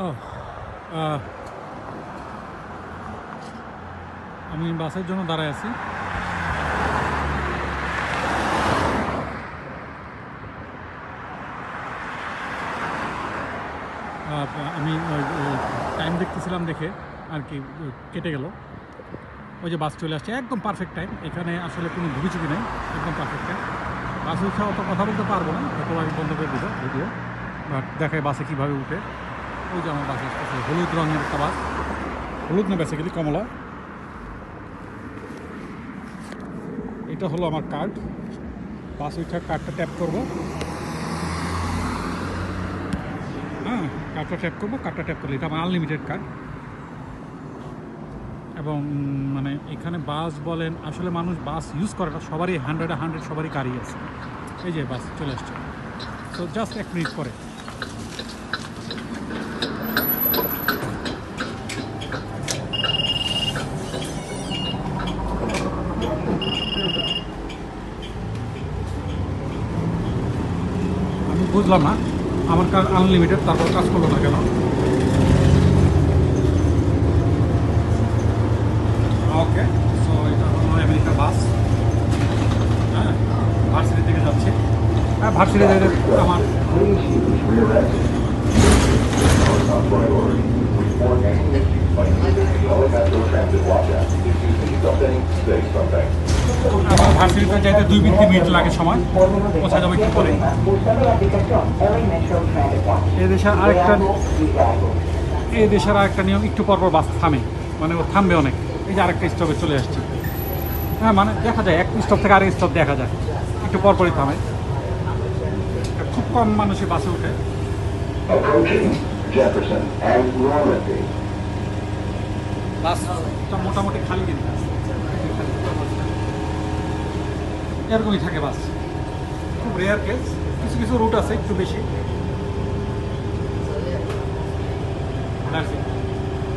ও আহ, আমি বাসের জন্য দাঁড়ায় আছি। আমি টাইম দেখতেছিলাম দেখে আর কি কেটে গেল। ওই যে বাস চলে আসছে, একদম পারফেক্ট টাইম। এখানে আসলে কোনো ঝুঁকিঝুঁকি নেই, একদম পারফেক্ট টাইম। বাসে উঠে অত কথা বলতে পারবো না, হয়তো আমি বন্ধ করে দেবো ভিডিও। বাট দেখায় বাসে কীভাবে উঠে। ওই যে আমার বাসে আসতেছে হলুদ রঙের একটা বাস, হলুদ না বেসিক্যালি কমলা। এটা হলো আমার কার্ড। বাস উঠে কার্ডটা ট্যাপ করবো। হ্যাঁ, কার্ডটা ট্যাপ করবো। কার্ডটা ট্যাপ করলে এটা আমার আনলিমিটেড কার্ড। এবং মানে এখানে বাস বলেন, আসলে মানুষ বাস ইউজ করে না, সবারই 100 সবারই গাড়ি আছে। এই যে বাস চলে আসছে, তো জাস্ট 1 মিনিট পরে। আমি বুঝলাম না, আমার কাজ আনলিমিটেড, তারপর কাজ করলো না কেন? ওকে, সো এটা হলো আমেরিকা বাস। হ্যাঁ, ভার্সিটি থেকে যাচ্ছে। হ্যাঁ, ভার্সিটি থেকে আমার আমার ভার্সিটিতে যাইতে 2-3 মিনিট লাগে সময়, পৌঁছা যাবে একটু পরে। এই দেশের আরেকটা নিয়ম, একটু পরপর বাস থামে, মানে ও থামবে অনেক। এই যে আরেকটা স্টপে চলে আসছে। হ্যাঁ, মানে দেখা যায় এক স্টপ থেকে আরেক স্টপ দেখা যায়, একটু পরপরই থামে। খুব কম মানুষই বাসে ওঠে। বাসটা মোটামুটি খালি, কিন্তু এরকমই থাকে বাস। খুব রেয়ার কেস, কিছু কিছু রুট আছে একটু বেশি।